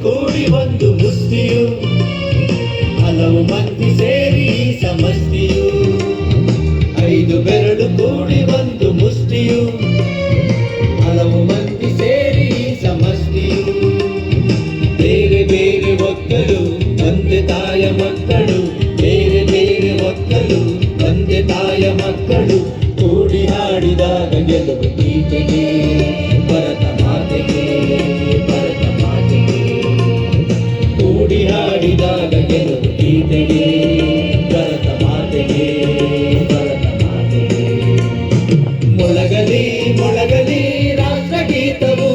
ಕೂಡಿ ಒಂದು ಮುಷ್ಟಿಯು, ಹಲವು ಮಂದಿ ಸೇರಿ ಸಮಷ್ಟಿಯು. 5 ಬೆರಳು ಕೂಡಿ ಒಂದು ಮುಷ್ಟಿಯು, ಹಲವು ಮಂದಿ ಸೇರಿ ಸಮಷ್ಟಿಯು. ಬೇರೆ ಬೇರೆ ಒಕ್ಕಲು ಒಂದೇ ತಾಯ ಮಕ್ಕಳು, ಬೇರೆ ಬೇರೆ ಒಕ್ಕಲು ಒಂದೇ ತಾಯ ಮಕ್ಕಳು. ಕೂಡಿ ಹಾಡಿದಾಗ ಗೆಲುವು ಗೀತೆಗೆ, ಭರತ ಮಾತೆಗೆ, ಭರತ ಮಾತೆಗೆ. ಕೂಡಿ ಹಾಡಿದಾಗ ಗೆಲುವು ಗೀತೆಗೆ, ಭರತ ಮಾತೆಗೆ, ಭರತ ಮಾತೆಗೆ. ಮೊಳಗಲಿ ಮೊಳಗಲಿ ರಾಷ್ಟ್ರಗೀತವು,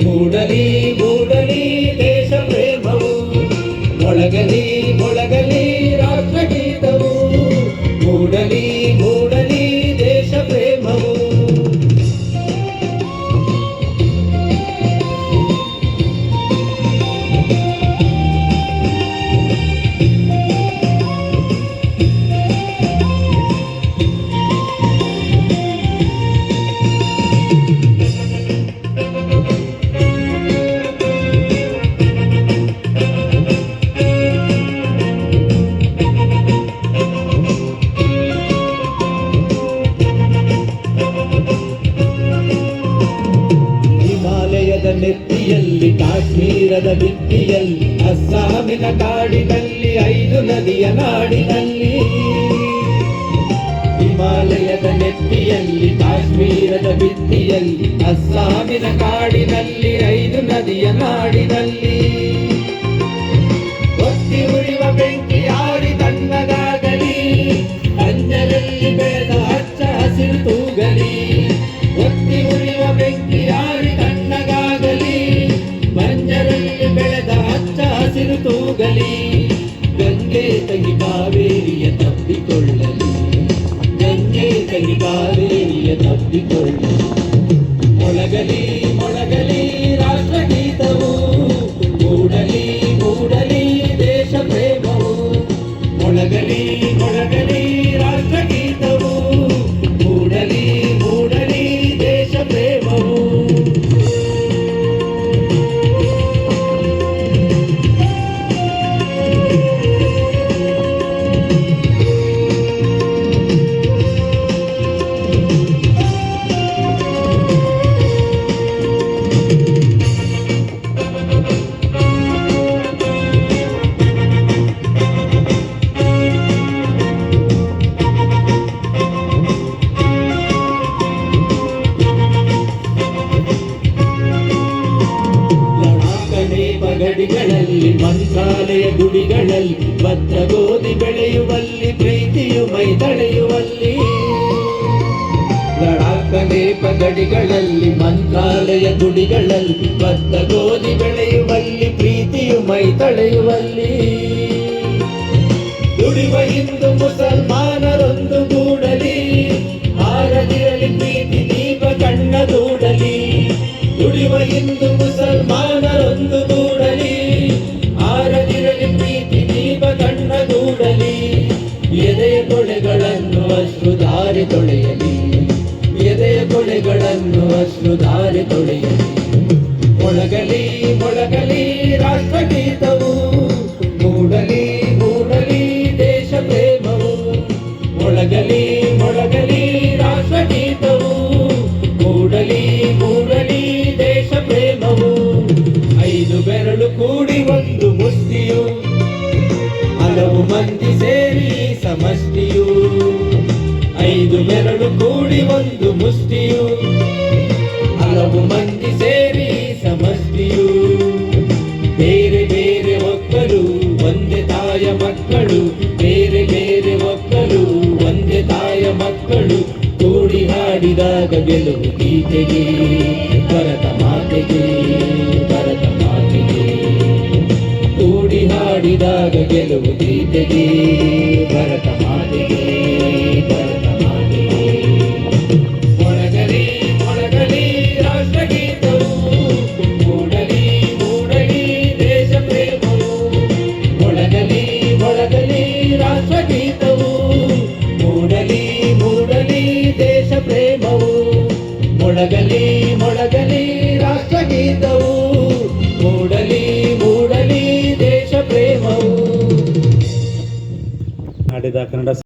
ಮೂಡಲಿ ಮೂಡಲಿ ದೇಶ ಪ್ರೇಮವು. ಮೊಳಗಲಿ ಮೊಳಗಲಿ ರಾಷ್ಟ್ರಗೀತವು, ಮೂಡಲಿ ಮೂಡಲಿ ದೇಶ ಪ್ರೇಮವು. ನೆತ್ತಿಯಲ್ಲಿ ಕಾಶ್ಮೀರದ ಭಿತ್ತಿಯಲ್ಲಿ, ಅಸ್ಸಾಮಿನ ಕಾಡಿನಲ್ಲಿ, 5 ನದಿಯ ನಾಡಿನಲ್ಲಿ. ಹಿಮಾಲಯದ ನೆತ್ತಿಯಲ್ಲಿ ಕಾಶ್ಮೀರದ ಭಿತ್ತಿಯಲ್ಲಿ, ಅಸ್ಸಾಮಿನ ಕಾಡಿನಲ್ಲಿ, 5 ನದಿಯ ನಾಡಿನಲ್ಲಿ. ಒತ್ತಿ ಉರಿವ ಬೆಂಕಿ ಆಡಿ ತಣ್ಣಗಾಗಲಿ, ಅಂಜಲಲ್ಲಿ ಬೆಳೆದ ಹಚ್ಚ ಹಸಿರು ತೂಗಲಿ. ಒತ್ತಿ ಉರಿವ ಬೆಂಕಿ ಆಡಿ ತಣ್ಣಗಾಗಲಿ, ಬಂಜರಲ್ಲಿ ಬೆಳೆದ ಹಚ್ಚ ಹಸಿರು ತೂಗಲಿ. ಗಂಗೆ ತಗಿ ಕಾವೇರಿಯ ತಪ್ಪಿಕೊಳ್ಳಲಿ, ಗಂಗೆ ತಗಿ ಕಾವೇರಿಯ ತಪ್ಪಿಕೊಳ್ಳಲಿ. ಮೊಳಗಲಿ ಮೊಳಗಲಿ ರಾಷ್ಟ್ರಗೀತವು, ಮೂಡಲಿ ಮೂಡಲಿ ದೇಶ ಪ್ರೇಮವು. ಮೊಳಗಲಿ ಮೊಳಗಲಿ ರಾಷ್ಟ್ರಗೀತವು, ಮೂಡಲಿ ಮೂಡಲಿ ದೇಶ ಪ್ರೇಮವು. ಗಡಿಗಳಲ್ಲಿ, ಮಂತ್ರಾಲಯ ಗುಡಿಗಳಲ್ಲಿ, ಭತ್ತ ಗೋಧಿ ಬೆಳೆಯುವಲ್ಲಿ, ಪ್ರೀತಿಯು ಮೈ ತಳೆಯುವಲ್ಲಿ. ಲಡಾಖ ನೇಪ ಗಡಿಗಳಲ್ಲಿ, ಮಂತ್ರಾಲಯ ಗುಡಿಗಳಲ್ಲಿ, ಭತ್ತ ಗೋಧಿ ಬೆಳೆಯುವಲ್ಲಿ, ಪ್ರೀತಿಯು ಮೈ ತಳೆಯುವಲ್ಲಿ. ದುಡಿವ ಹಿಂದೂ ಮುಸಲ್ಮಾನರೊಂದು ಗೂಡಲಿ, ಹಾರದಿರಲಿ ಪ್ರೀತಿ ದೀಪ ಕಣ್ಣ ದೂಡಲಿ. ದುಡಿವ ಹಿಂದೂ ಮುಸಲ್ಮಾನರೊಂದು ಗೂಡಲಿ, ಹಾರದಿರಲಿ ಪ್ರೀತಿ ದೀಪ ಕಣ್ಣ ದೂಡಲಿ. ಎದೆಯ ಕೊಳೆಗಳನ್ನು ಅಶ್ರುಧಾರೆ ತೊಳೆಯಲಿ, ಎದೆಯ ಕೊಳೆಗಳನ್ನು ಅಶ್ರುಧಾರೆ ತೊಳೆಯಲಿ. ಮೊಳಗಲಿ ಮೊಳಗಲಿ ರಾಷ್ಟ್ರಗೀತವು, ಮೂಡಲಿ ಮೂಡಲಿ ದೇಶ ಪ್ರೇಮವು. ಮೊಳಗಲಿ ಮೊಳಗಲಿ ರಾಷ್ಟ್ರಗೀತವು, ಮೂಡಲಿ ಮೂಡಲಿ ದೇಶ ಪ್ರೇಮವು. 5 ಬೆರಳು ಕೂಡಿ ಒಂದು ಮುಷ್ಟಿಯು, ಹಲವು ಮಂದಿ ಸೇರಿ ಸಮಷ್ಟಿಯು. 5 ಬೆರಳು ಕೂಡಿ ಒಂದು ಮುಷ್ಟಿಯು, ಹಲವು ಮಂದಿ ಸೇರಿ ಸಮಷ್ಟಿಯು. ಬೇರೆ ಬೇರೆ ಒಕ್ಕಲು ಒಂದೇ ತಾಯ ಮಕ್ಕಳು, ಬೇರೆ ಬೇರೆ ಒಕ್ಕಲು ಒಂದೇ ತಾಯ ಮಕ್ಕಳು. ಕೂಡಿ ಹಾಡಿದಾಗ ಗೆಲುವು ಗೀತೆಗೆ, ಭರತ ಮಾತೆಗೆ, ಭರತ ಮಾತೆಗೆ. ಕೂಡಿ ಹಾಡಿ ಹಾಡಿದಾಗ ಗೆಲುವು ಗೀತೆಗೆ ಭರತ ಮಾತೆಗೆ ಭರತ ಮಾತೆಗೆ. ಮೊಳಗಲಿ ಮೊಳಗಲಿ ರಾಷ್ಟ್ರಗೀತವು ಮೂಡಲಿ ಮೂಡಲಿ ದೇಶ ಪ್ರೇಮವು. ಮೊಳಗಲಿ ಮೊಳಗಲಿ ರಾಷ್ಟ್ರಗೀತವು ಮೂಡಲಿ ಮೂಡಲಿ ದೇಶ ಪ್ರೇಮವು. ಮೊಳಗಲಿ ಮೊಳಗಲಿ ರಾಷ್ಟ್ರಗೀತವು ಮೂಡಲಿ ಮೂಡಲಿ ದೇಶ ಪ್ರೇಮವು. ನಾಡಿದ ಕನ್ನಡ